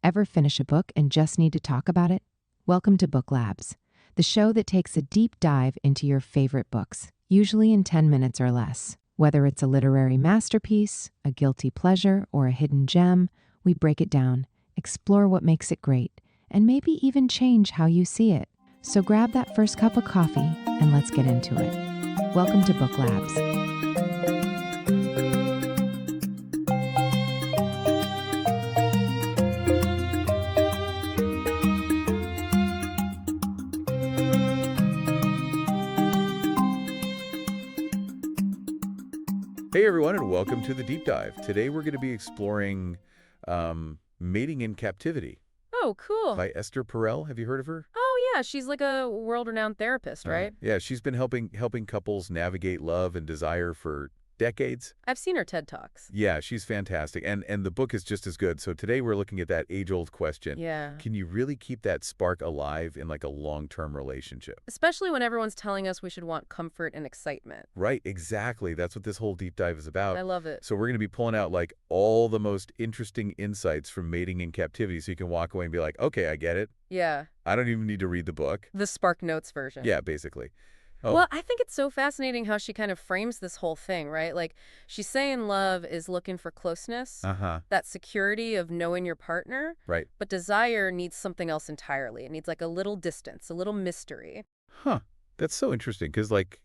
Ever finish a book and just need to talk about it? Welcome to Book Labs, the show that takes a deep dive into your favorite books, usually in 10 minutes or less. Whether it's a literary masterpiece, a guilty pleasure, or a hidden gem, we break it down, explore what makes it great, and maybe even change how you see it. So grab that first cup of coffee and let's get into it. Welcome to Book Labs. Hey everyone, and welcome to the Deep Dive. Today we're going to be exploring Mating in Captivity. Oh, cool. By Esther Perel. Have you heard of her? Oh, yeah. She's like a world-renowned therapist, right? Yeah, she's been helping couples navigate love and desire for decades. I've seen her TED Talks. Yeah, she's fantastic. And the book is just as good. So today we're looking at that age-old question. Yeah. Can you really keep that spark alive in like a long-term relationship? Especially when everyone's telling us we should want comfort and excitement. Right, exactly. That's what this whole deep dive is about. I love it. So we're going to be pulling out like all the most interesting insights from Mating in Captivity so you can walk away and be like, okay, I get it. Yeah. I don't even need to read the book. The Spark Notes version. Yeah, basically. Oh. Well, I think it's so fascinating how she kind of frames this whole thing, right? Like, she's saying love is looking for closeness, that security of knowing your partner. Right. But desire needs something else entirely. It needs like a little distance, a little mystery. Huh. That's so interesting because, like,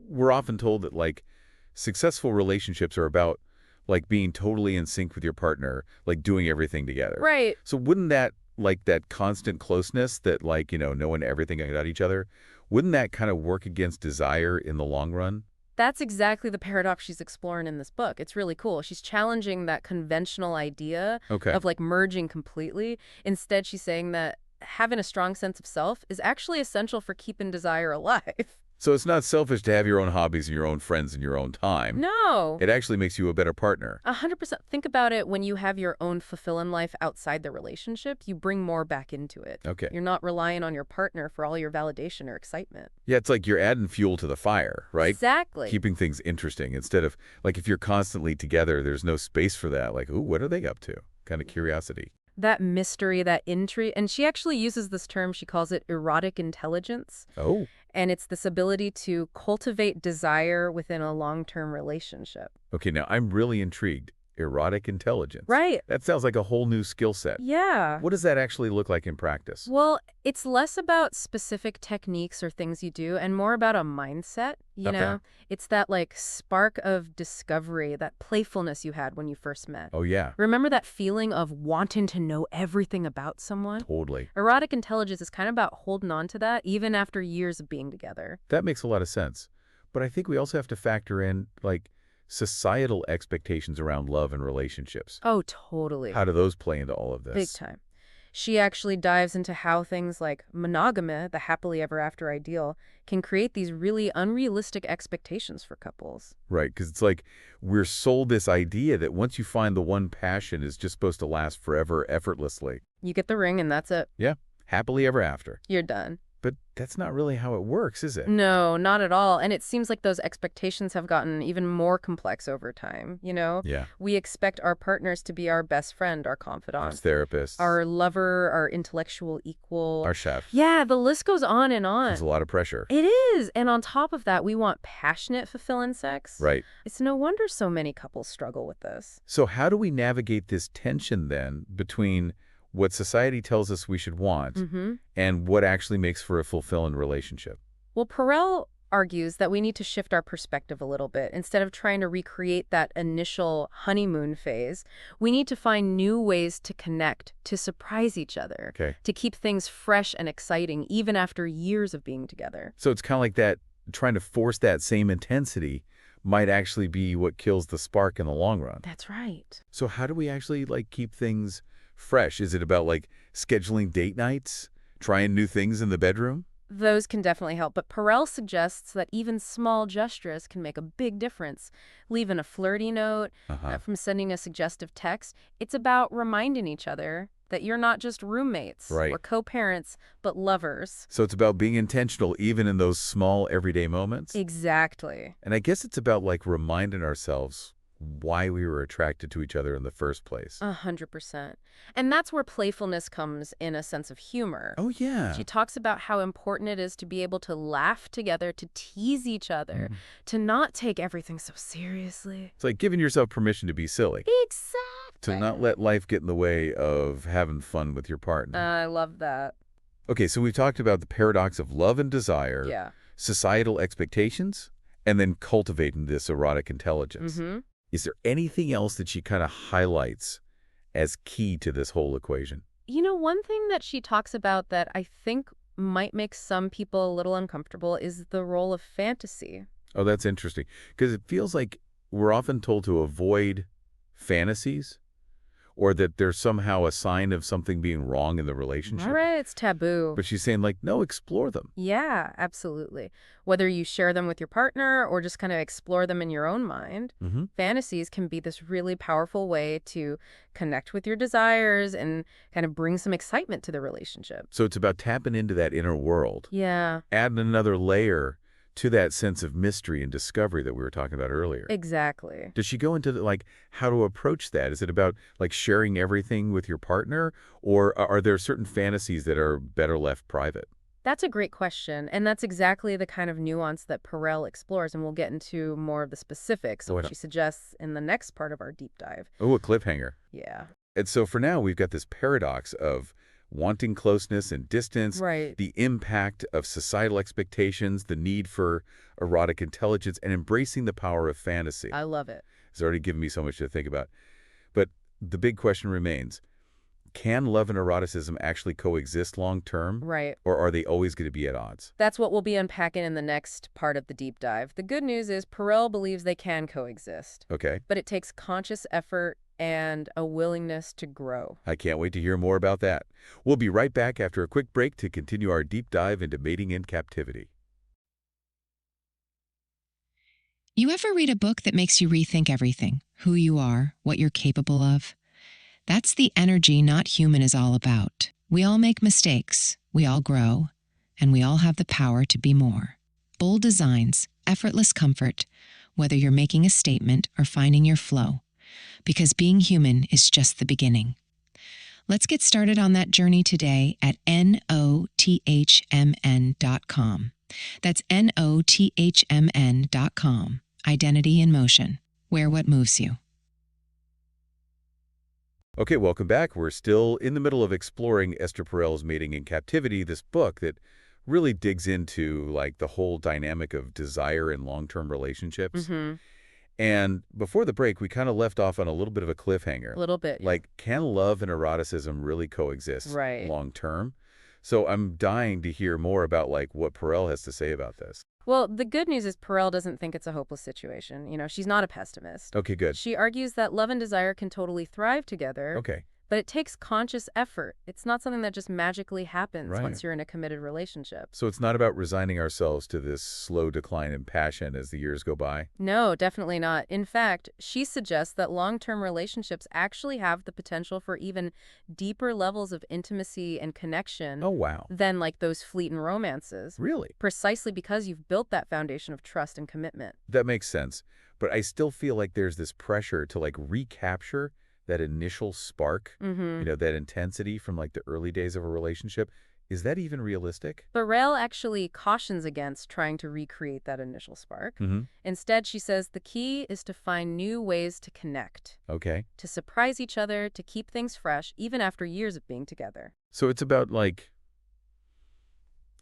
we're often told that, like, successful relationships are about, like, being totally in sync with your partner, like, doing everything together. Right. So wouldn't that, like, that constant closeness that, like, you know, knowing everything about each other, wouldn't that kind of work against desire in the long run? That's exactly the paradox she's exploring in this book. It's really cool. She's challenging that conventional idea of like merging completely. Instead, she's saying that having a strong sense of self is actually essential for keeping desire alive. So it's not selfish to have your own hobbies and your own friends and your own time. No. It actually makes you a better partner. 100%. Think about it. When you have your own fulfilling life outside the relationship, you bring more back into it. Okay. You're not relying on your partner for all your validation or excitement. Yeah, it's like you're adding fuel to the fire, right? Exactly. Keeping things interesting instead of, like, if you're constantly together, there's no space for that. Like, ooh, what are they up to? Kind of curiosity. That mystery, that intrigue. And she actually uses this term. She calls it erotic intelligence. Oh. And it's this ability to cultivate desire within a long-term relationship. Okay, now I'm really intrigued. Erotic intelligence. Right. That sounds like a whole new skill set. Yeah. What does that actually look like in practice? Well, it's less about specific techniques or things you do and more about a mindset, you know? It's that like spark of discovery, that playfulness you had when you first met. Oh, yeah. Remember that feeling of wanting to know everything about someone? Totally. Erotic intelligence is kind of about holding on to that even after years of being together. That makes a lot of sense. But I think we also have to factor in, like, societal expectations around love and relationships. Oh, totally. How do those play into all of this? Big time. She actually dives into how things like monogamy, the happily ever after ideal, can create these really unrealistic expectations for couples. Right, because it's like we're sold this idea that once you find the one passion is just supposed to last forever effortlessly. You get the ring and that's it. Yeah, happily ever after. You're done. But that's not really how it works, is it? No, not at all. And it seems like those expectations have gotten even more complex over time, you know? Yeah. We expect our partners to be our best friend, our confidant. Our therapist. Our lover, our intellectual equal. Our chef. Yeah, the list goes on and on. There's a lot of pressure. It is. And on top of that, we want passionate, fulfilling sex. Right. It's no wonder so many couples struggle with this. So how do we navigate this tension then between what society tells us we should want and what actually makes for a fulfilling relationship? Well, Perel argues that we need to shift our perspective a little bit. Instead of trying to recreate that initial honeymoon phase, we need to find new ways to connect, to surprise each other, to keep things fresh and exciting even after years of being together. So it's kind of like that, trying to force that same intensity might actually be what kills the spark in the long run. That's right. So how do we actually, like, keep things fresh? Is it about, like, scheduling date nights, trying new things in the bedroom? Those can definitely help, but Perel suggests that even small gestures can make a big difference. Leaving a flirty note, from sending a suggestive text. It's about reminding each other that you're not just roommates or co-parents, but lovers. So it's about being intentional even in those small everyday moments? Exactly. And I guess it's about, like, reminding ourselves why we were attracted to each other in the first place. 100%. And that's where playfulness comes in a sense of humor. Oh, yeah. She talks about how important it is to be able to laugh together, to tease each other, to not take everything so seriously. It's like giving yourself permission to be silly, Exactly. to not let life get in the way of having fun with your partner. I love that. Okay, so we've talked about the paradox of love and desire, Yeah. societal expectations, and then cultivating this erotic intelligence. Mm-hmm. Is there anything else that she kind of highlights as key to this whole equation? You know, one thing that she talks about that I think might make some people a little uncomfortable is the role of fantasy. Oh, that's interesting, because it feels like we're often told to avoid fantasies, or that there's somehow a sign of something being wrong in the relationship. All right, it's taboo. But she's saying, like, no, explore them. Yeah, absolutely. Whether you share them with your partner or just kind of explore them in your own mind, fantasies can be this really powerful way to connect with your desires and kind of bring some excitement to the relationship. So it's about tapping into that inner world, Yeah, adding another layer to that sense of mystery and discovery that we were talking about earlier. exactly. Does she go into like how to approach that? Is it about like sharing everything with your partner, or are there certain fantasies that are better left private? That's a great question, and that's exactly the kind of nuance that Perel explores, and we'll get into more of the specifics of Oh, what she suggests in the next part of our deep dive. Oh, a cliffhanger. Yeah. And so for now, we've got this paradox of wanting closeness and distance, Right. the impact of societal expectations, the need for erotic intelligence, and embracing the power of fantasy. I love it. It's already given me so much to think about. But the big question remains, can love and eroticism actually coexist long-term? Right. Or are they always going to be at odds? That's what we'll be unpacking in the next part of the deep dive. The good news is Perel believes they can coexist, Okay. but it takes conscious effort and a willingness to grow. I can't wait to hear more about that. We'll be right back after a quick break to continue our deep dive into mating in captivity. You ever read a book that makes you rethink everything? Who you are, what you're capable of? That's the energy Not Human is all about. We all make mistakes, we all grow, and we all have the power to be more. Bold designs, effortless comfort, whether you're making a statement or finding your flow. Because being human is just the beginning. Let's get started on that journey today at nothmn.com. That's nothmn.com. Identity in Motion. Wear what moves you. Okay, welcome back. We're still in the middle of exploring Esther Perel's Mating in Captivity, this book that really digs into like the whole dynamic of desire in long-term relationships. And before the break, we kind of left off on a little bit of a cliffhanger. A little bit. Like, can love and eroticism really coexist Right. long-term? So I'm dying to hear more about like what Perel has to say about this. Well, the good news is Perel doesn't think it's a hopeless situation. You know, she's not a pessimist. Okay, good. She argues that love and desire can totally thrive together. Okay. But it takes conscious effort. It's not something that just magically happens Right. once you're in a committed relationship. So it's not about resigning ourselves to this slow decline in passion as the years go by? No, definitely not. In fact, she suggests that long-term relationships actually have the potential for even deeper levels of intimacy and connection Oh, wow. than like those fleeting romances. Really? Precisely because you've built that foundation of trust and commitment. That makes sense. But I still feel like there's this pressure to like recapture that initial spark, that intensity from like the early days of a relationship. Is that even realistic? Perel actually cautions against trying to recreate that initial spark. Instead, she says the key is to find new ways to connect, Okay. to surprise each other, to keep things fresh, even after years of being together. So it's about like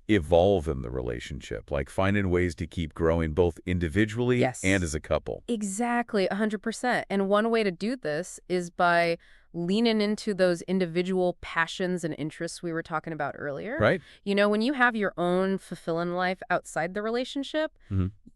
evolving the relationship, like finding ways to keep growing both individually Yes. and as a couple. Exactly, 100%. And one way to do this is by leaning into those individual passions and interests we were talking about earlier. Right? You know, when you have your own fulfilling life outside the relationship,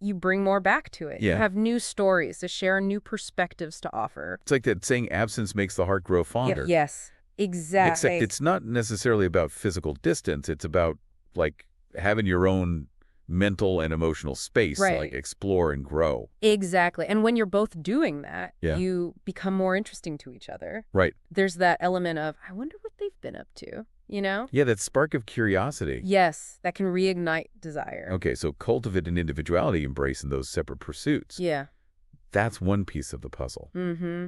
you bring more back to it. You Yeah. have new stories to share, new perspectives to offer. It's like that saying, absence makes the heart grow fonder. Yes, exactly. Except it's not necessarily about physical distance. It's about like having your own mental and emotional space to Right. like explore and grow. Exactly. And when you're both doing that, Yeah. you become more interesting to each other. Right. There's that element of, I wonder what they've been up to, you know? Yeah, that spark of curiosity. Yes, that can reignite desire. Okay, so cultivating individuality, embracing those separate pursuits. Yeah. That's one piece of the puzzle. Mm-hmm.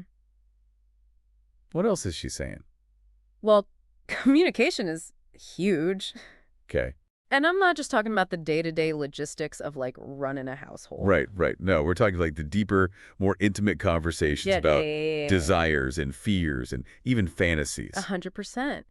What else is she saying? Well, communication is huge. Okay. And I'm not just talking about the day-to-day logistics of, like, running a household. Right, right. No, we're talking like the deeper, more intimate conversations Yeah, about yeah. desires and fears and even fantasies. 100%.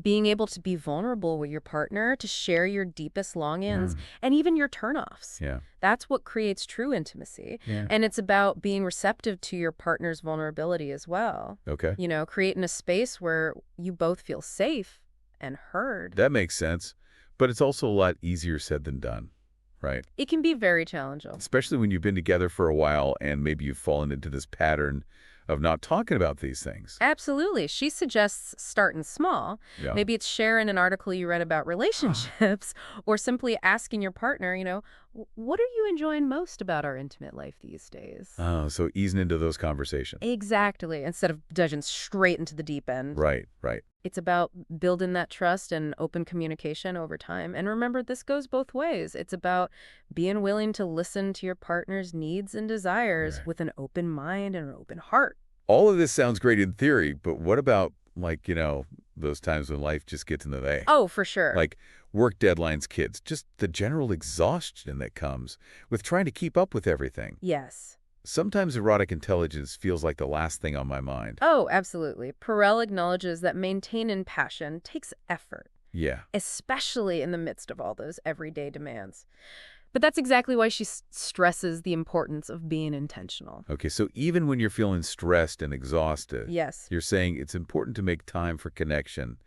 Being able to be vulnerable with your partner, to share your deepest longings, Mm. and even your turnoffs. Yeah. That's what creates true intimacy. Yeah. And it's about being receptive to your partner's vulnerability as well. Okay. You know, creating a space where you both feel safe and heard. That makes sense. But it's also a lot easier said than done, right? It can be very challenging. Especially when you've been together for a while and maybe you've fallen into this pattern of not talking about these things. Absolutely. She suggests starting small. Yeah. Maybe it's sharing an article you read about relationships or simply asking your partner, you know, what are you enjoying most about our intimate life these days? Oh, so easing into those conversations. Exactly. Instead of dodging straight into the deep end. Right, right. It's about building that trust and open communication over time. And remember, this goes both ways. It's about being willing to listen to your partner's needs and desires Right. with an open mind and an open heart. All of this sounds great in theory, but what about, like, those times when life just gets in the way? Oh, for sure. Like work deadlines, kids, just the general exhaustion that comes with trying to keep up with everything. Yes. Sometimes erotic intelligence feels like the last thing on my mind. Oh, absolutely. Perel acknowledges that maintaining passion takes effort, Yeah. especially in the midst of all those everyday demands. But that's exactly why she stresses the importance of being intentional. Okay, so even when you're feeling stressed and exhausted, Yes. you're saying it's important to make time for connection,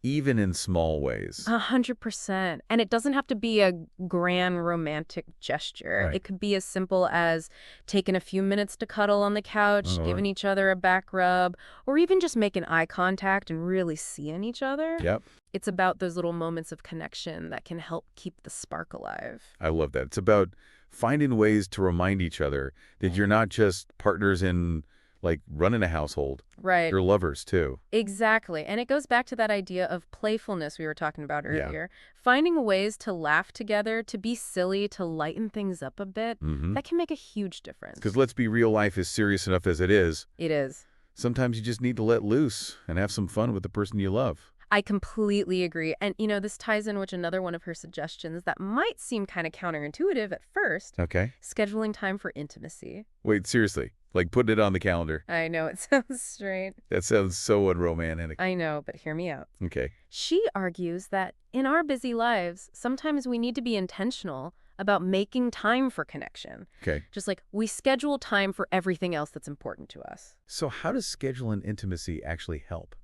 even in small ways. 100%. And it doesn't have to be a grand romantic gesture. Right. It could be as simple as taking a few minutes to cuddle on the couch, Oh, giving each other a back rub, or even just making eye contact and really seeing each other. Yep. It's about those little moments of connection that can help keep the spark alive. I love that. It's about finding ways to remind each other that you're not just partners in, like, running a household. Right. You're lovers, too. Exactly. And it goes back to that idea of playfulness we were talking about Yeah. earlier. Finding ways to laugh together, to be silly, to lighten things up a bit, that can make a huge difference. Because let's be real, life is serious enough as it is. It is. Sometimes you just need to let loose and have some fun with the person you love. I completely agree. And, this ties in with another one of her suggestions that might seem kind of counterintuitive at first. Okay. Scheduling time for intimacy. Wait, seriously. Like, putting it on the calendar. I know, it sounds strange. That sounds so unromantic. I know, but hear me out. Okay. She argues that in our busy lives, sometimes we need to be intentional about making time for connection. Okay. Just like we schedule time for everything else that's important to us. So how does scheduling intimacy actually help?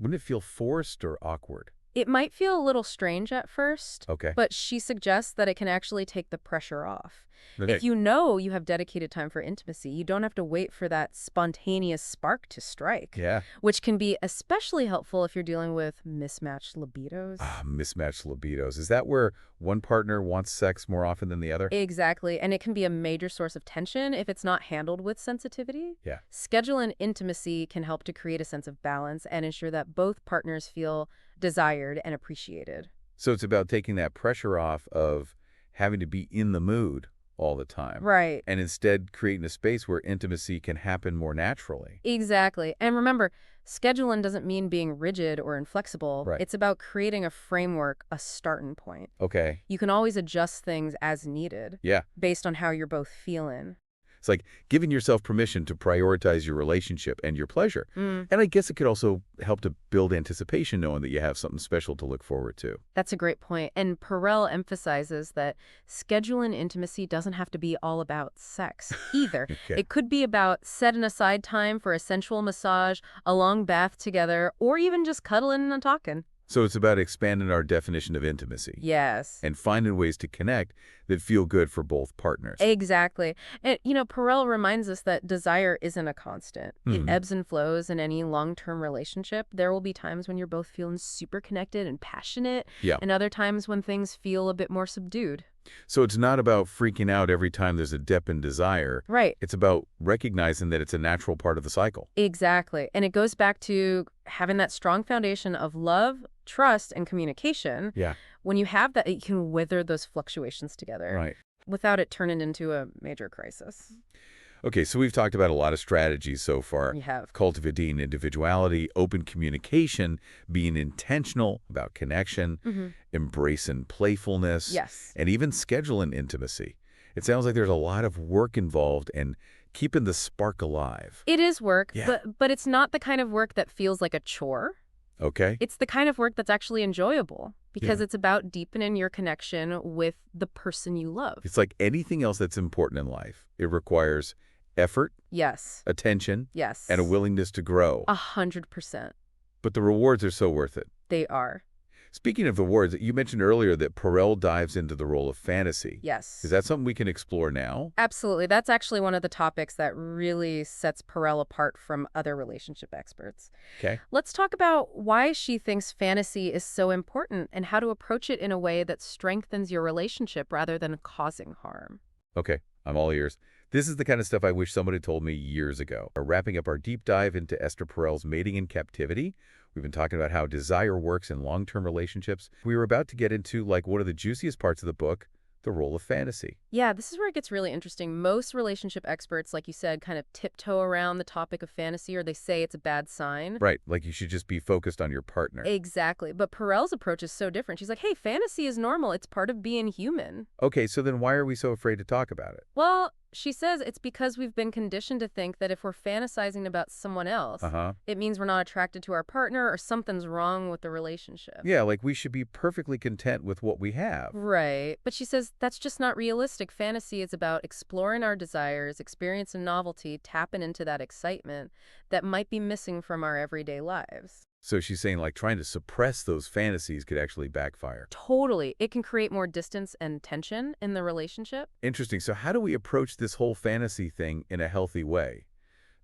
Wouldn't it feel forced or awkward? It might feel a little strange at first, Okay. but she suggests that it can actually take the pressure off. Okay. If you know you have dedicated time for intimacy, you don't have to wait for that spontaneous spark to strike. Yeah. Which can be especially helpful if you're dealing with mismatched libidos. Mismatched libidos. Is that where one partner wants sex more often than the other? Exactly, and it can be a major source of tension if it's not handled with sensitivity. Yeah. Scheduling intimacy can help to create a sense of balance and ensure that both partners feel desired and appreciated. So it's about taking that pressure off of having to be in the mood all the time. Right. And instead creating a space where intimacy can happen more naturally. Exactly. And remember, scheduling doesn't mean being rigid or inflexible. Right. It's about creating a framework, a starting point. Okay. You can always adjust things as needed. Yeah. Based on how you're both feeling. It's like giving yourself permission to prioritize your relationship and your pleasure. And I guess it could also help to build anticipation knowing that you have something special to look forward to. That's a great point. And Perel emphasizes that scheduling intimacy doesn't have to be all about sex either. Okay. It could be about setting aside time for a sensual massage, a long bath together, or even just cuddling and talking. So it's about expanding our definition of intimacy. Yes. And finding ways to connect that feel good for both partners. Exactly. And, Perel reminds us that desire isn't a constant. It ebbs and flows in any long-term relationship. There will be times when you're both feeling super connected and passionate, Yeah. and other times when things feel a bit more subdued. So it's not about freaking out every time there's a dip in desire. Right. It's about recognizing that it's a natural part of the cycle. Exactly. And it goes back to having that strong foundation of love, trust, and communication. Yeah. When you have that, you can weather those fluctuations together Right. without it turning into a major crisis. Okay, so we've talked about a lot of strategies so far. We have. Cultivating individuality, open communication, being intentional about connection, embracing playfulness, Yes. and even scheduling intimacy. It sounds like there's a lot of work involved in keeping the spark alive. It is work, Yeah. but it's not the kind of work that feels like a chore. Okay? It's the kind of work that's actually enjoyable because Yeah. it's about deepening your connection with the person you love. It's like anything else that's important in life. It requires effort, Yes. attention, Yes. and a willingness to grow. 100%. But the rewards are so worth it. They are. Speaking of awards, you mentioned earlier that Perel dives into the role of fantasy. Yes. Is that something we can explore now? Absolutely. That's actually one of the topics that really sets Perel apart from other relationship experts. Okay. Let's talk about why she thinks fantasy is so important and how to approach it in a way that strengthens your relationship rather than causing harm. Okay, I'm all ears. This is the kind of stuff I wish somebody told me years ago. We're wrapping up our deep dive into Esther Perel's Mating in Captivity. We've been talking about how desire works in long-term relationships. We were about to get into, like, one of the juiciest parts of the book, the role of fantasy. Yeah, this is where it gets really interesting. Most relationship experts, like you said, kind of tiptoe around the topic of fantasy, or they say it's a bad sign. Right, like you should just be focused on your partner. Exactly. But Perel's approach is so different. She's like, hey, fantasy is normal. It's part of being human. Okay, so then why are we so afraid to talk about it? Well, she says it's because we've been conditioned to think that if we're fantasizing about someone else, it means we're not attracted to our partner or something's wrong with the relationship. Yeah, like we should be perfectly content with what we have. Right. But she says that's just not realistic. Fantasy is about exploring our desires, experiencing novelty, tapping into that excitement that might be missing from our everyday lives. So she's saying, like, trying to suppress those fantasies could actually backfire. Totally. It can create more distance and tension in the relationship. Interesting. So how do we approach this whole fantasy thing in a healthy way?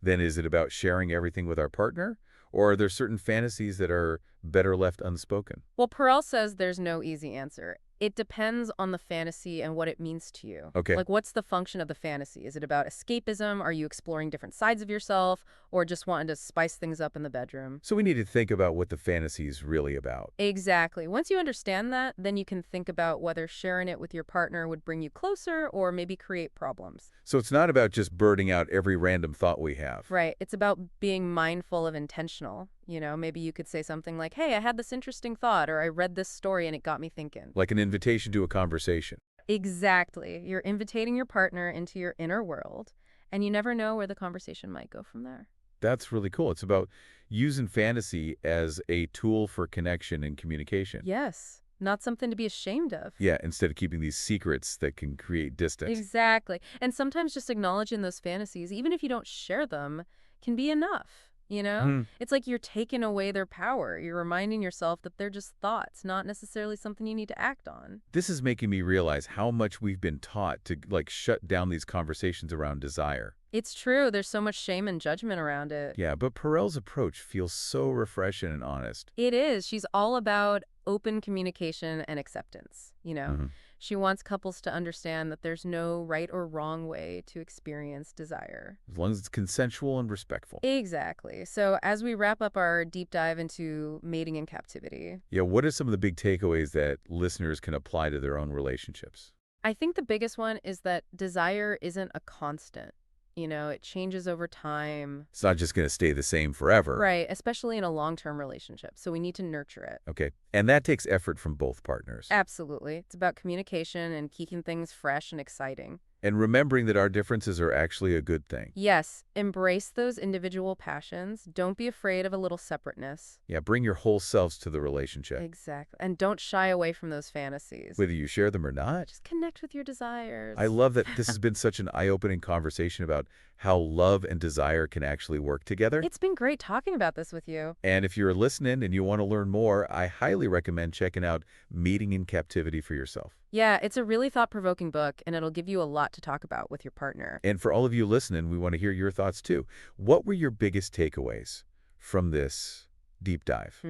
Then is it about sharing everything with our partner? Or are there certain fantasies that are better left unspoken? Well, Perel says there's no easy answer. It depends on the fantasy and what it means to you. Okay. Like, what's the function of the fantasy? Is it about escapism? Are you exploring different sides of yourself? Or just wanting to spice things up in the bedroom? So we need to think about what the fantasy is really about. Exactly. Once you understand that, then you can think about whether sharing it with your partner would bring you closer or maybe create problems. So it's not about just blurting out every random thought we have. Right. It's about being mindful of intentional. You know, maybe you could say something like, hey, I had this interesting thought, or I read this story and it got me thinking. Like an invitation to a conversation. Exactly. You're invitating your partner into your inner world, and you never know where the conversation might go from there. That's really cool. It's about using fantasy as a tool for connection and communication. Yes. Not something to be ashamed of. Yeah, instead of keeping these secrets that can create distance. Exactly. And sometimes just acknowledging those fantasies, even if you don't share them, can be enough. You know, it's like you're taking away their power. You're reminding yourself that they're just thoughts, not necessarily something you need to act on. This is making me realize how much we've been taught to, like, shut down these conversations around desire. It's true. There's so much shame and judgment around it. Yeah, but Perel's approach feels so refreshing and honest. It is. She's all about open communication and acceptance, you know. She wants couples to understand that there's no right or wrong way to experience desire. As long as it's consensual and respectful. Exactly. So as we wrap up our deep dive into mating in captivity, Yeah, what are some of the big takeaways that listeners can apply to their own relationships? I think the biggest one is that desire isn't a constant. You know, it changes over time. It's not just going to stay the same forever. Right, especially in a long-term relationship. So we need to nurture it. Okay, and that takes effort from both partners. Absolutely. It's about communication and keeping things fresh and exciting. And remembering that our differences are actually a good thing. Yes, embrace those individual passions. Don't be afraid of a little separateness. Yeah, bring your whole selves to the relationship. Exactly. And don't shy away from those fantasies. Whether you share them or not. Just connect with your desires. I love that this has been such an eye-opening conversation about how love and desire can actually work together. It's been great talking about this with you. And if you're listening and you want to learn more, I highly recommend checking out Mating in Captivity for yourself. Yeah, it's a really thought-provoking book, and it'll give you a lot to talk about with your partner. And for all of you listening, we want to hear your thoughts too. What were your biggest takeaways from this deep dive?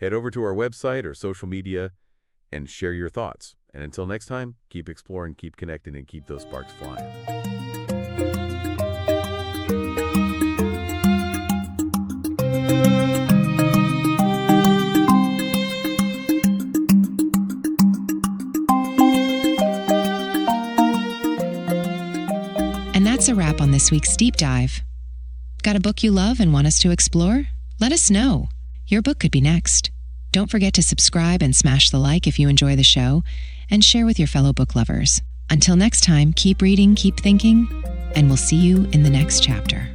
Head over to our website or social media and share your thoughts. And until next time, keep exploring, keep connecting, and keep those sparks flying. And that's a wrap on this week's deep dive. Got a book you love and want us to explore? Let us know. Your book could be next. Don't forget to subscribe and smash the like if you enjoy the show, and share with your fellow book lovers. Until next time, keep reading, keep thinking, and we'll see you in the next chapter.